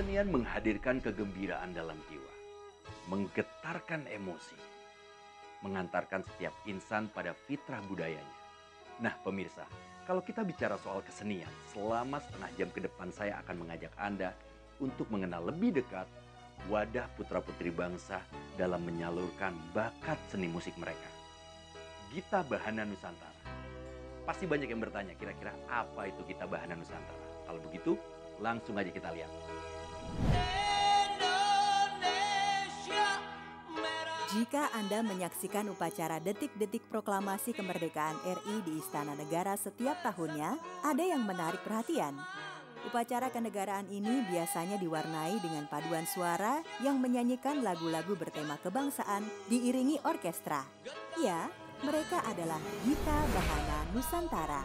Kesenian menghadirkan kegembiraan dalam jiwa, menggetarkan emosi, mengantarkan setiap insan pada fitrah budayanya. Nah pemirsa, kalau kita bicara soal kesenian, selama setengah jam ke depan saya akan mengajak Anda untuk mengenal lebih dekat wadah putra-putri bangsa dalam menyalurkan bakat seni musik mereka. Gita Bahana Nusantara. Pasti banyak yang bertanya, kira-kira apa itu Gita Bahana Nusantara? Kalau begitu, langsung aja kita lihat. Jika Anda menyaksikan upacara detik-detik proklamasi kemerdekaan RI di Istana Negara setiap tahunnya, ada yang menarik perhatian. Upacara kenegaraan ini biasanya diwarnai dengan paduan suara yang menyanyikan lagu-lagu bertema kebangsaan diiringi orkestra. Ya, mereka adalah Gita Bahana Nusantara.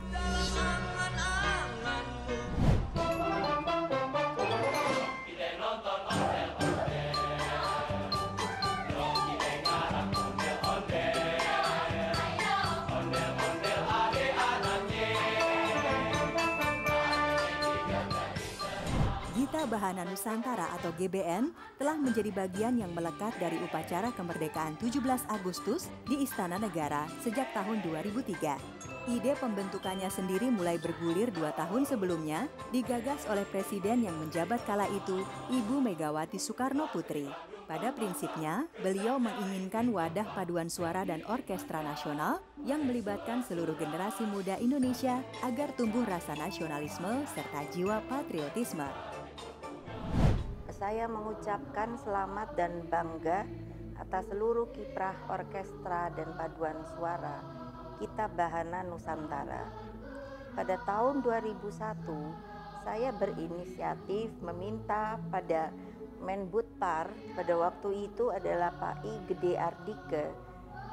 Gita Bahana Nusantara atau GBN telah menjadi bagian yang melekat dari upacara kemerdekaan 17 Agustus di Istana Negara sejak tahun 2003. Ide pembentukannya sendiri mulai bergulir 2 tahun sebelumnya, digagas oleh Presiden yang menjabat kala itu, Ibu Megawati Soekarno Putri. Pada prinsipnya, beliau menginginkan wadah paduan suara dan orkestra nasional yang melibatkan seluruh generasi muda Indonesia agar tumbuh rasa nasionalisme serta jiwa patriotisme. Saya mengucapkan selamat dan bangga atas seluruh kiprah orkestra dan paduan suara Gita Bahana Nusantara. Pada tahun 2001, saya berinisiatif meminta pada Menbudpar, pada waktu itu adalah Pak I Gede Ardike,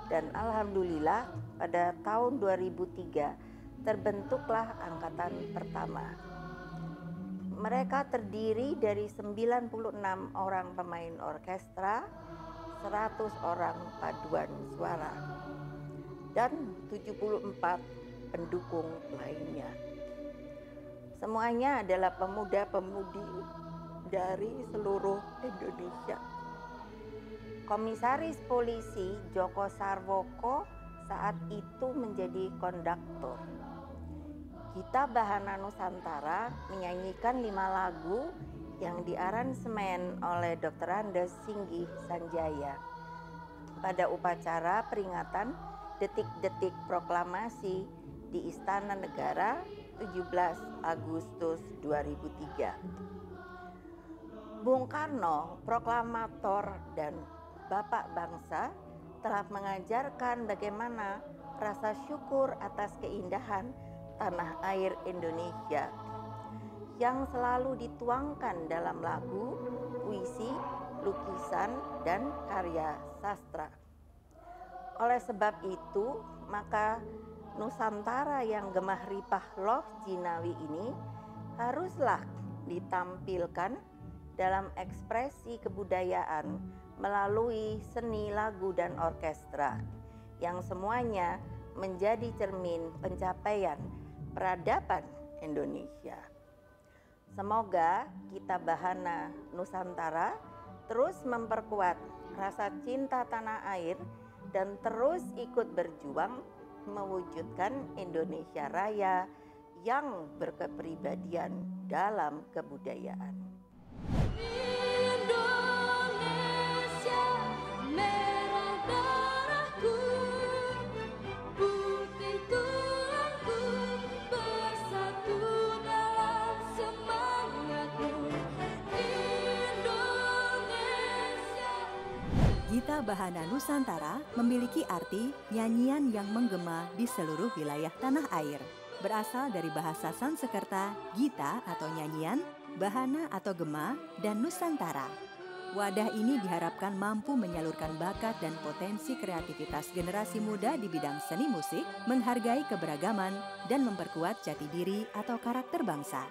dan alhamdulillah pada tahun 2003 terbentuklah angkatan pertama. Mereka terdiri dari 96 orang pemain orkestra, 100 orang paduan suara, dan 74 pendukung lainnya. Semuanya adalah pemuda-pemudi dari seluruh Indonesia. Komisaris Polisi Joko Sarwoko saat itu menjadi konduktor. Gita Bahana Nusantara menyanyikan 5 lagu yang diaransemen oleh Dr. Andes Singgih Sanjaya pada upacara peringatan detik-detik proklamasi di Istana Negara 17 Agustus 2003. Bung Karno, proklamator dan Bapak Bangsa, telah mengajarkan bagaimana rasa syukur atas keindahan tanah air Indonesia yang selalu dituangkan dalam lagu, puisi, lukisan, dan karya sastra. Oleh sebab itu, maka Nusantara yang gemah ripah loh jinawi ini haruslah ditampilkan dalam ekspresi kebudayaan melalui seni lagu dan orkestra yang semuanya menjadi cermin pencapaian peradaban Indonesia. Semoga Gita Bahana Nusantara terus memperkuat rasa cinta tanah air dan terus ikut berjuang mewujudkan Indonesia Raya yang berkepribadian dalam kebudayaan. Indonesia merah darahku, putih tulangku, bersatu dalam semangatmu. Indonesia. Gita Bahana Nusantara memiliki arti nyanyian yang menggema di seluruh wilayah tanah air. Berasal dari bahasa Sanskerta, Gita atau nyanyian, Bahana atau gema, dan Nusantara. Wadah ini diharapkan mampu menyalurkan bakat dan potensi kreativitas generasi muda di bidang seni musik, menghargai keberagaman, dan memperkuat jati diri atau karakter bangsa.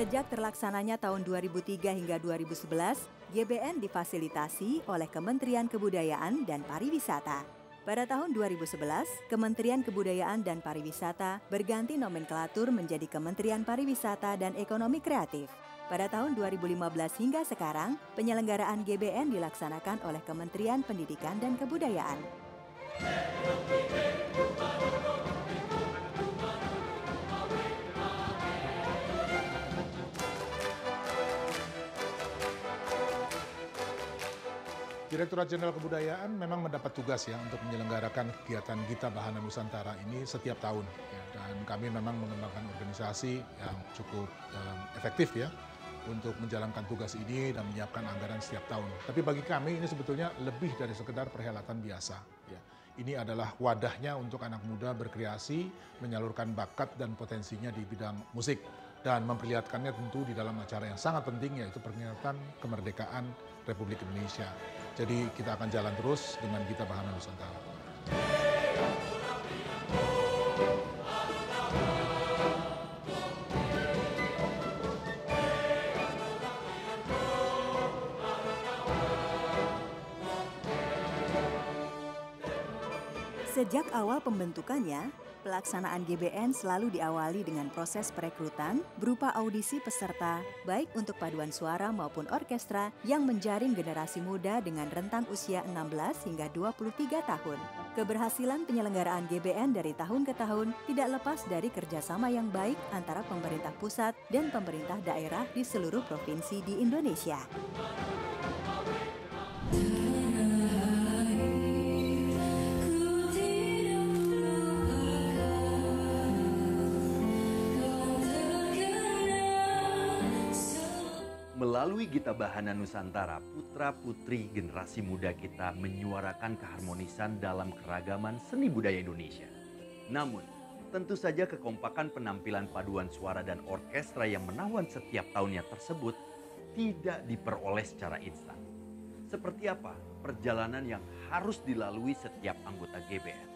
Sejak terlaksananya tahun 2003 hingga 2011, GBN difasilitasi oleh Kementerian Kebudayaan dan Pariwisata. Pada tahun 2011, Kementerian Kebudayaan dan Pariwisata berganti nomenklatur menjadi Kementerian Pariwisata dan Ekonomi Kreatif. Pada tahun 2015 hingga sekarang, penyelenggaraan GBN dilaksanakan oleh Kementerian Pendidikan dan Kebudayaan. Direktorat Jenderal Kebudayaan memang mendapat tugas ya untuk menyelenggarakan kegiatan Gita Bahana Nusantara ini setiap tahun. Ya, dan kami memang mengembangkan organisasi yang cukup efektif ya untuk menjalankan tugas ini dan menyiapkan anggaran setiap tahun. Tapi bagi kami ini sebetulnya lebih dari sekedar perhelatan biasa. Ya. Ini adalah wadahnya untuk anak muda berkreasi, menyalurkan bakat dan potensinya di bidang musik. Dan memperlihatkannya tentu di dalam acara yang sangat penting yaitu peringatan kemerdekaan Republik Indonesia. Jadi kita akan jalan terus dengan Gita Bahana Nusantara. Sejak awal pembentukannya, pelaksanaan GBN selalu diawali dengan proses perekrutan berupa audisi peserta, baik untuk paduan suara maupun orkestra yang menjaring generasi muda dengan rentang usia 16 hingga 23 tahun. Keberhasilan penyelenggaraan GBN dari tahun ke tahun tidak lepas dari kerjasama yang baik antara pemerintah pusat dan pemerintah daerah di seluruh provinsi di Indonesia. Melalui Gita Bahana Nusantara, putra-putri generasi muda kita menyuarakan keharmonisan dalam keragaman seni budaya Indonesia. Namun, tentu saja kekompakan penampilan paduan suara dan orkestra yang menawan setiap tahunnya tersebut tidak diperoleh secara instan. Seperti apa perjalanan yang harus dilalui setiap anggota GBN?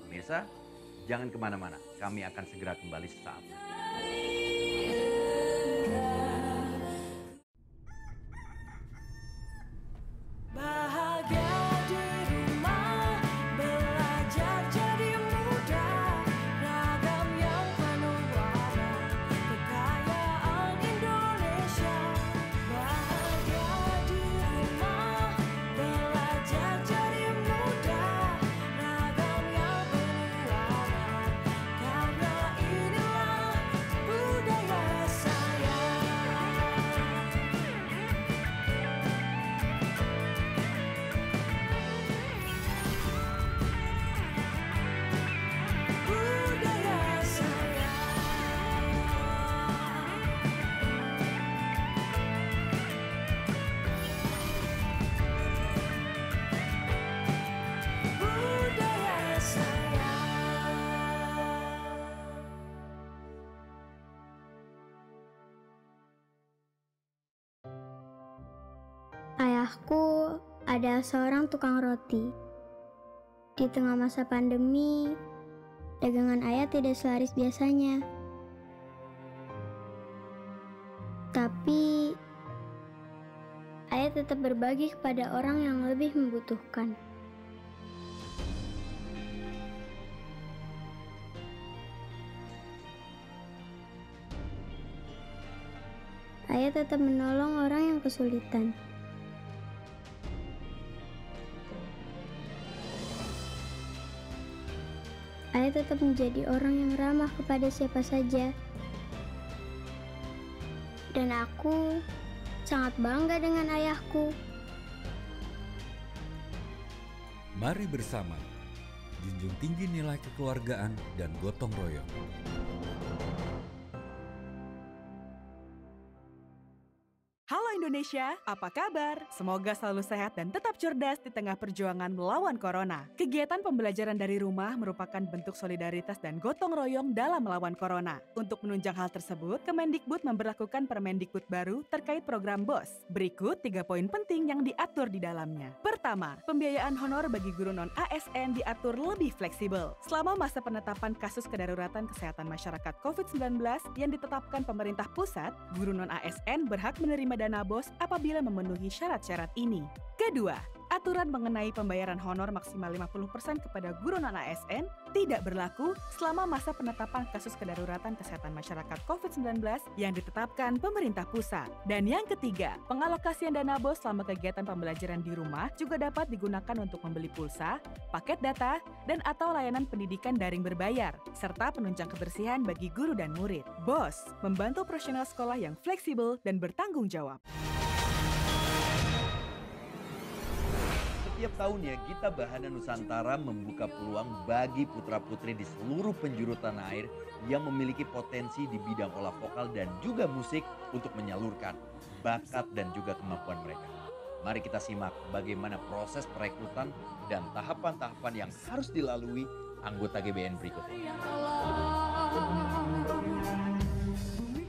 Pemirsa, jangan kemana-mana, kami akan segera kembali sesaat lagi. Ayahku adalah seorang tukang roti. Di tengah masa pandemi, dagangan ayah tidak selaris biasanya. Tapi, ayah tetap berbagi kepada orang yang lebih membutuhkan. Ayah tetap menolong orang yang kesulitan. Ayah tetap menjadi orang yang ramah kepada siapa saja. Dan aku sangat bangga dengan ayahku. Mari bersama, junjung tinggi nilai kekeluargaan dan gotong royong. Halo Indonesia, apa kabar? Semoga selalu sehat dan tetap cerdas di tengah perjuangan melawan corona. Kegiatan pembelajaran dari rumah merupakan bentuk solidaritas dan gotong royong dalam melawan corona. Untuk menunjang hal tersebut, Kemendikbud memberlakukan Permendikbud baru terkait program BOS. Berikut 3 poin penting yang diatur di dalamnya. Pertama, pembiayaan honor bagi guru non-ASN diatur lebih fleksibel. Selama masa penetapan kasus kedaruratan kesehatan masyarakat COVID-19 yang ditetapkan pemerintah pusat, guru non-ASN berhak menerima dana BOS apabila memenuhi syarat-syarat ini. Kedua, aturan mengenai pembayaran honor maksimal 50% kepada guru non-ASN tidak berlaku selama masa penetapan kasus kedaruratan kesehatan masyarakat COVID-19 yang ditetapkan pemerintah pusat. Dan yang ketiga, pengalokasian dana BOS selama kegiatan pembelajaran di rumah juga dapat digunakan untuk membeli pulsa, paket data, dan atau layanan pendidikan daring berbayar, serta penunjang kebersihan bagi guru dan murid. BOS membantu operasional sekolah yang fleksibel dan bertanggung jawab. Setiap tahunnya Gita Bahana Nusantara membuka peluang bagi putra-putri di seluruh penjuru tanah air yang memiliki potensi di bidang olah vokal dan juga musik untuk menyalurkan bakat dan juga kemampuan mereka. Mari kita simak bagaimana proses perekrutan dan tahapan-tahapan yang harus dilalui anggota GBN berikut ini.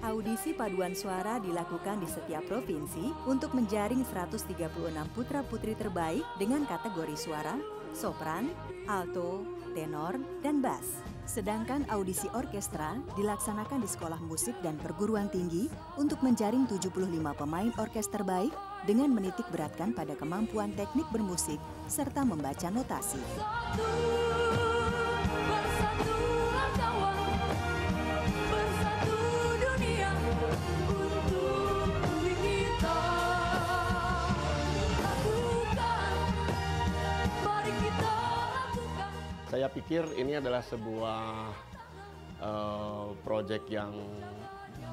Audisi paduan suara dilakukan di setiap provinsi untuk menjaring 136 putra-putri terbaik dengan kategori suara, sopran, alto, tenor, dan bass. Sedangkan audisi orkestra dilaksanakan di sekolah musik dan perguruan tinggi untuk menjaring 75 pemain orkes terbaik dengan menitik beratkan pada kemampuan teknik bermusik serta membaca notasi. Saya pikir ini adalah sebuah proyek yang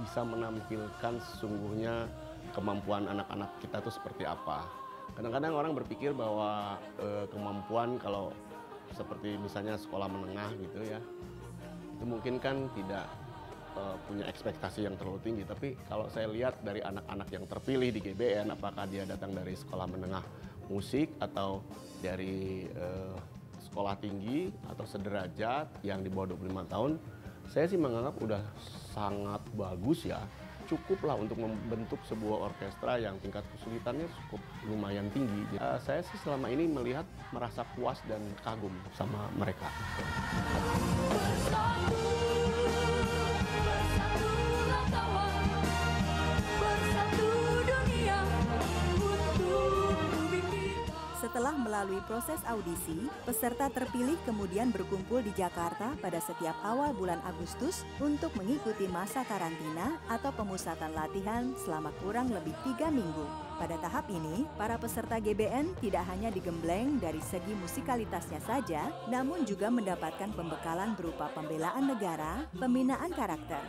bisa menampilkan sesungguhnya kemampuan anak-anak kita itu seperti apa. Kadang-kadang orang berpikir bahwa kemampuan kalau seperti misalnya sekolah menengah gitu ya, itu mungkin kan tidak punya ekspektasi yang terlalu tinggi. Tapi kalau saya lihat dari anak-anak yang terpilih di GBN, apakah dia datang dari sekolah menengah musik atau dari sekolah tinggi atau sederajat yang di bawah 25 tahun, saya sih menganggap udah sangat bagus ya. Cukuplah untuk membentuk sebuah orkestra yang tingkat kesulitannya cukup lumayan tinggi. Saya sih selama ini melihat, merasa puas dan kagum sama mereka. Setelah melalui proses audisi, peserta terpilih kemudian berkumpul di Jakarta pada setiap awal bulan Agustus untuk mengikuti masa karantina atau pemusatan latihan selama kurang lebih 3 minggu. Pada tahap ini, para peserta GBN tidak hanya digembleng dari segi musikalitasnya saja, namun juga mendapatkan pembekalan berupa pembelaan negara, pembinaan karakter.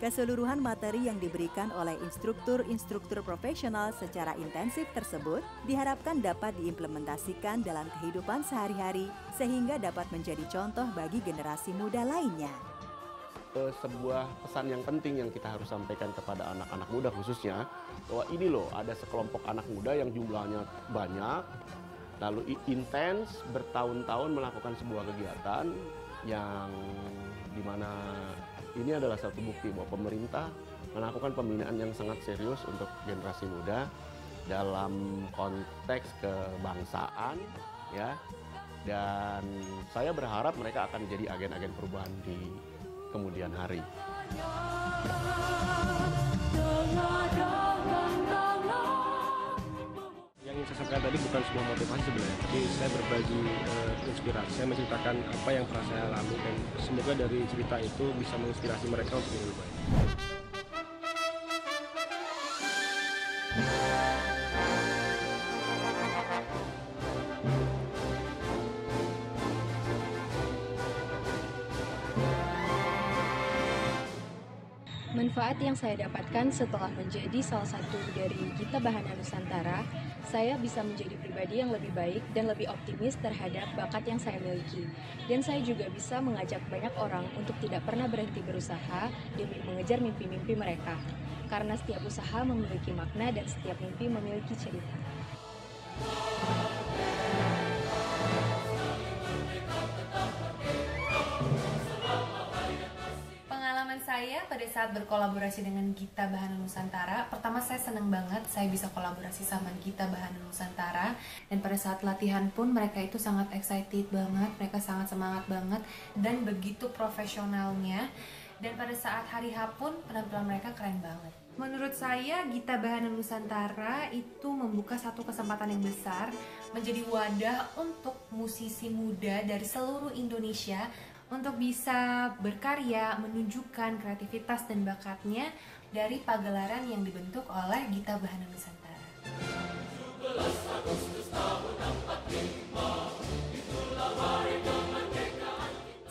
Keseluruhan materi yang diberikan oleh instruktur-instruktur profesional secara intensif tersebut diharapkan dapat diimplementasikan dalam kehidupan sehari-hari sehingga dapat menjadi contoh bagi generasi muda lainnya. Sebuah pesan yang penting yang kita harus sampaikan kepada anak-anak muda khususnya, bahwa ini loh ada sekelompok anak muda yang jumlahnya banyak, lalu intens bertahun-tahun melakukan sebuah kegiatan yang dimana ini adalah satu bukti bahwa pemerintah melakukan pembinaan yang sangat serius untuk generasi muda dalam konteks kebangsaan, ya. Dan saya berharap mereka akan jadi agen-agen perubahan di kemudian hari. Yang ingin saya sampaikan tadi bukan sebuah motivasi sebenarnya, tapi saya berbagi inspirasi. Saya menceritakan apa yang pernah saya alami dan semoga dari cerita itu bisa menginspirasi mereka untuk lebih baik. Manfaat yang saya dapatkan setelah menjadi salah satu dari Gita Bahana Nusantara, saya bisa menjadi pribadi yang lebih baik dan lebih optimis terhadap bakat yang saya miliki. Dan saya juga bisa mengajak banyak orang untuk tidak pernah berhenti berusaha demi mengejar mimpi-mimpi mereka. Karena setiap usaha memiliki makna dan setiap mimpi memiliki cerita. Pengalaman saya pada saat berkolaborasi dengan Gita Bahana Nusantara, pertama saya senang banget saya bisa kolaborasi sama Gita Bahana Nusantara, dan pada saat latihan pun mereka itu sangat excited banget, mereka sangat semangat banget dan begitu profesionalnya, dan pada saat hari H pun penampilan mereka keren banget. Menurut saya Gita Bahana Nusantara itu membuka satu kesempatan yang besar menjadi wadah untuk musisi muda dari seluruh Indonesia untuk bisa berkarya, menunjukkan kreativitas dan bakatnya dari pagelaran yang dibentuk oleh Gita Bahana Nusantara.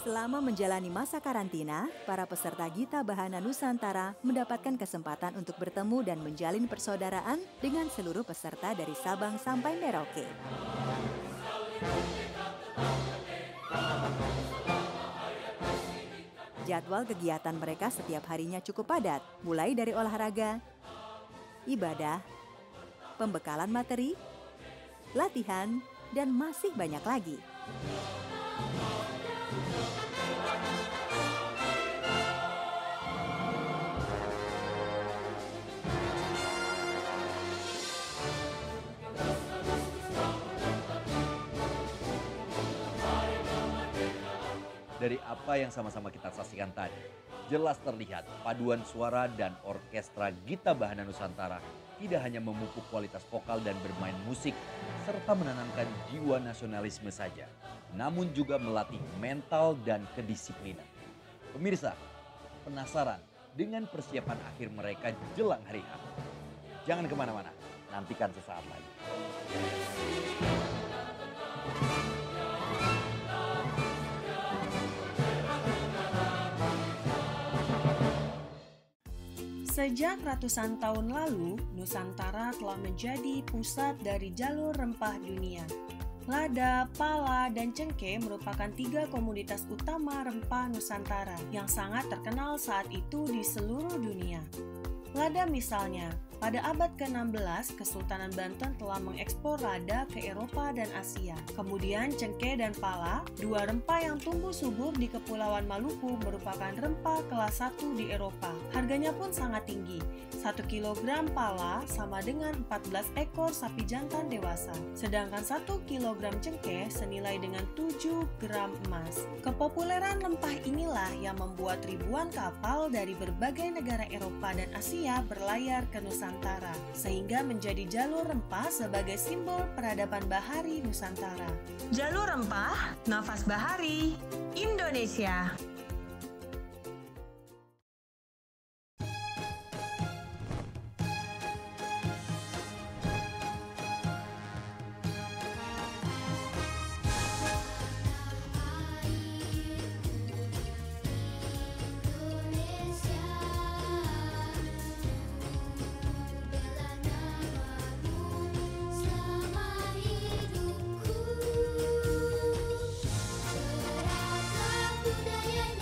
Selama menjalani masa karantina, para peserta Gita Bahana Nusantara mendapatkan kesempatan untuk bertemu dan menjalin persaudaraan dengan seluruh peserta dari Sabang sampai Merauke. Jadwal kegiatan mereka setiap harinya cukup padat, mulai dari olahraga, ibadah, pembekalan materi, latihan, dan masih banyak lagi. Dari apa yang sama-sama kita saksikan tadi, jelas terlihat paduan suara dan orkestra Gita Bahana Nusantara tidak hanya memupuk kualitas vokal dan bermain musik, serta menanamkan jiwa nasionalisme saja, namun juga melatih mental dan kedisiplinan. Pemirsa, penasaran dengan persiapan akhir mereka jelang hari H? Jangan kemana-mana, nantikan sesaat lagi. Sejak ratusan tahun lalu, Nusantara telah menjadi pusat dari jalur rempah dunia. Lada, pala, dan cengkeh merupakan 3 komoditas utama rempah Nusantara yang sangat terkenal saat itu di seluruh dunia. Lada misalnya, pada abad ke-16, Kesultanan Banten telah mengekspor lada ke Eropa dan Asia. Kemudian cengkeh dan pala, 2 rempah yang tumbuh subur di Kepulauan Maluku, merupakan rempah kelas 1 di Eropa. Harganya pun sangat tinggi. 1 kilogram pala sama dengan 14 ekor sapi jantan dewasa. Sedangkan 1 kilogram cengkeh senilai dengan 7 gram emas. Kepopuleran rempah inilah yang membuat ribuan kapal dari berbagai negara Eropa dan Asia berlayar ke Nusantara, sehingga menjadi jalur rempah sebagai simbol peradaban bahari Nusantara. Jalur rempah, nafas bahari, Indonesia. Budayanya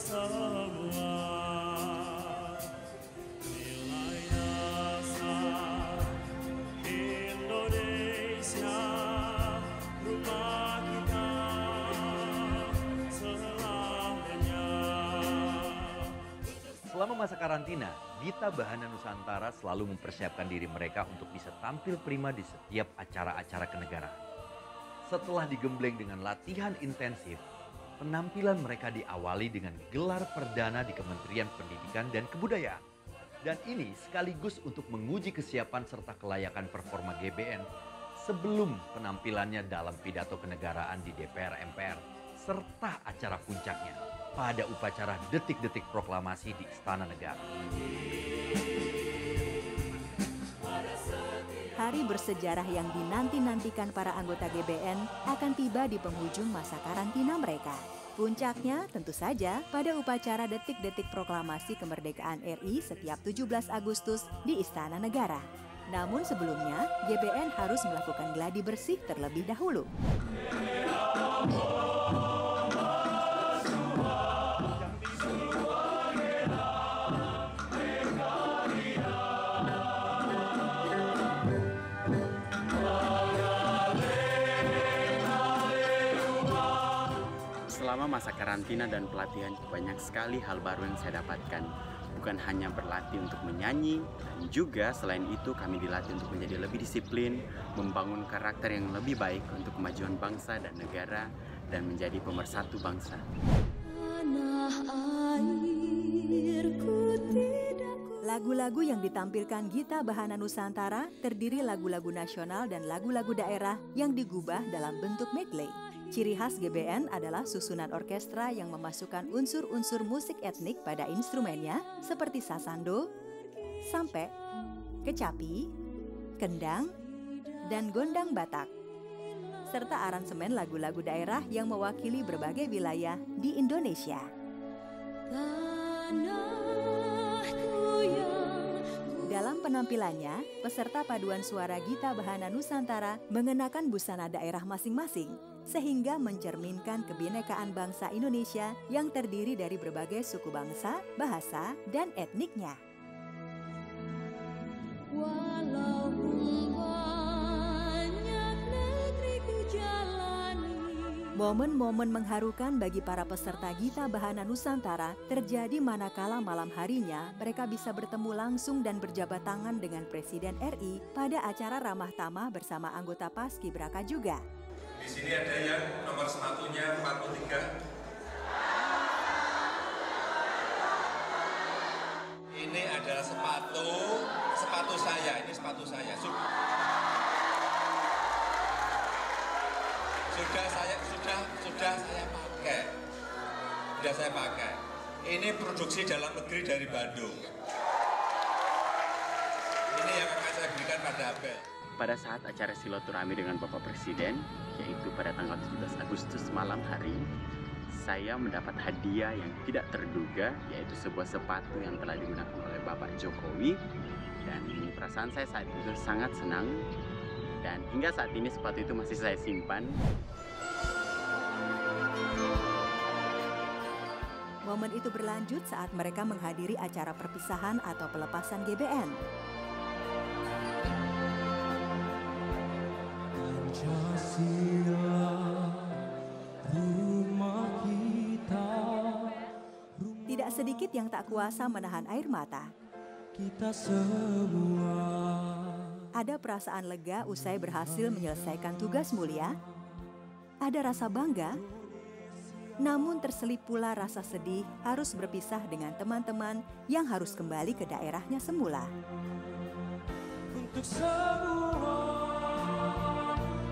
semua. Nilai dasar Indonesia, rumah kita selamanya. Selama masa karantina, Gita Bahana Nusantara selalu mempersiapkan diri mereka untuk bisa tampil prima di setiap acara-acara kenegaraan. Setelah digembleng dengan latihan intensif, penampilan mereka diawali dengan gelar perdana di Kementerian Pendidikan dan Kebudayaan. Dan ini sekaligus untuk menguji kesiapan serta kelayakan performa GBN sebelum penampilannya dalam pidato kenegaraan di DPR MPR, serta acara puncaknya pada upacara detik-detik proklamasi di Istana Negara. Hari bersejarah yang dinanti-nantikan para anggota GBN akan tiba di penghujung masa karantina mereka. Puncaknya tentu saja pada upacara detik-detik proklamasi kemerdekaan RI setiap 17 Agustus di Istana Negara. Namun sebelumnya, GBN harus melakukan gladi bersih terlebih dahulu. Selama masa karantina dan pelatihan, banyak sekali hal baru yang saya dapatkan. Bukan hanya berlatih untuk menyanyi, dan juga selain itu kami dilatih untuk menjadi lebih disiplin, membangun karakter yang lebih baik untuk kemajuan bangsa dan negara, dan menjadi pemersatu bangsa. Lagu-lagu yang ditampilkan Gita Bahana Nusantara terdiri lagu-lagu nasional dan lagu-lagu daerah yang digubah dalam bentuk medley. Ciri khas GBN adalah susunan orkestra yang memasukkan unsur-unsur musik etnik pada instrumennya seperti sasando, sampe, kecapi, kendang, dan gondang Batak. Serta aransemen lagu-lagu daerah yang mewakili berbagai wilayah di Indonesia. Dalam penampilannya, peserta paduan suara Gita Bahana Nusantara mengenakan busana daerah masing-masing, sehingga mencerminkan kebinekaan bangsa Indonesia yang terdiri dari berbagai suku bangsa, bahasa, dan etniknya. Momen-momen mengharukan bagi para peserta Gita Bahana Nusantara terjadi manakala malam harinya mereka bisa bertemu langsung dan berjabat tangan dengan Presiden RI pada acara ramah tamah bersama anggota Paskibraka juga. Di sini ada yang nomor sepatunya 43. Ini adalah sepatu saya. Ini sepatu saya. Sudah saya pakai. Ini produksi dalam negeri dari Bandung. Ini yang akan saya berikan pada Abel. Pada saat acara silaturahmi dengan Bapak Presiden, yaitu pada tanggal 17 Agustus malam hari, saya mendapat hadiah yang tidak terduga, yaitu sebuah sepatu yang telah digunakan oleh Bapak Jokowi. Dan perasaan saya saat itu sangat senang. Dan hingga saat ini sepatu itu masih saya simpan. Momen itu berlanjut saat mereka menghadiri acara perpisahan atau pelepasan GBN. Tidak sedikit yang tak kuasa menahan air mata. Kita semua. Ada perasaan lega usai berhasil menyelesaikan tugas mulia. Ada rasa bangga. Namun terselip pula rasa sedih harus berpisah dengan teman-teman yang harus kembali ke daerahnya semula. Untuk semua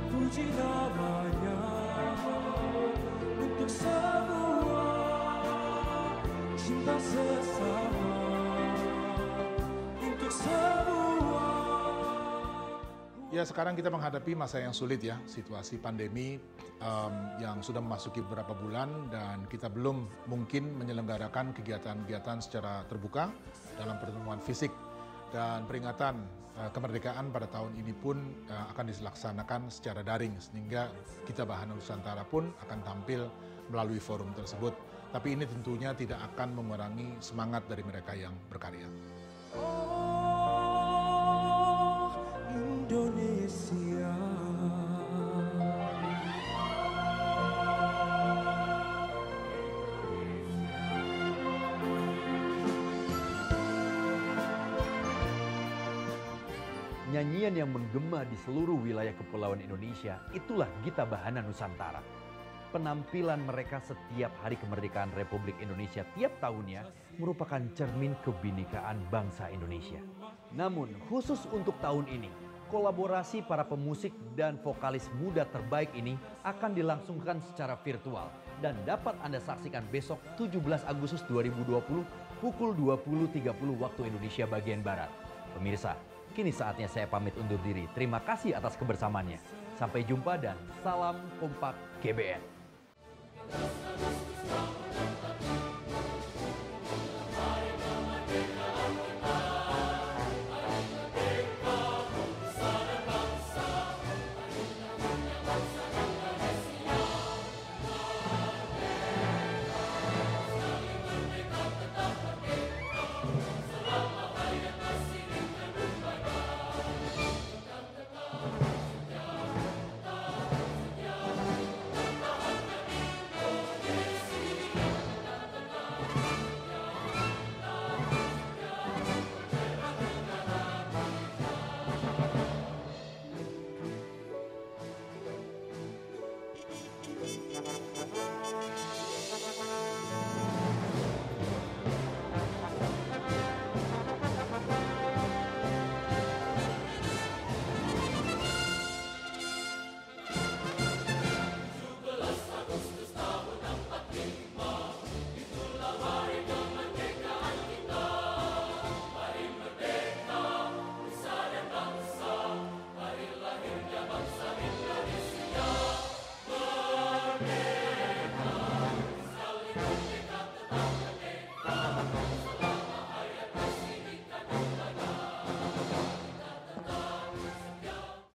puji namanya, untuk semua cinta sesama, untuk semua. Ya, sekarang kita menghadapi masa yang sulit ya, situasi pandemi yang sudah memasuki beberapa bulan dan kita belum mungkin menyelenggarakan kegiatan-kegiatan secara terbuka dalam pertemuan fisik, dan peringatan kemerdekaan pada tahun ini pun akan dilaksanakan secara daring, sehingga Gita Bahana Nusantara pun akan tampil melalui forum tersebut. Tapi ini tentunya tidak akan mengurangi semangat dari mereka yang berkarya. Oh, Indonesia. Nyanyian yang menggema di seluruh wilayah kepulauan Indonesia, itulah Gita Bahana Nusantara. Penampilan mereka setiap hari kemerdekaan Republik Indonesia tiap tahunnya merupakan cermin kebinekaan bangsa Indonesia. Namun khusus untuk tahun ini, kolaborasi para pemusik dan vokalis muda terbaik ini akan dilangsungkan secara virtual dan dapat Anda saksikan besok 17 Agustus 2020 pukul 20.30 waktu Indonesia bagian Barat. Pemirsa, kini saatnya saya pamit undur diri. Terima kasih atas kebersamaannya. Sampai jumpa dan salam kompak GBN.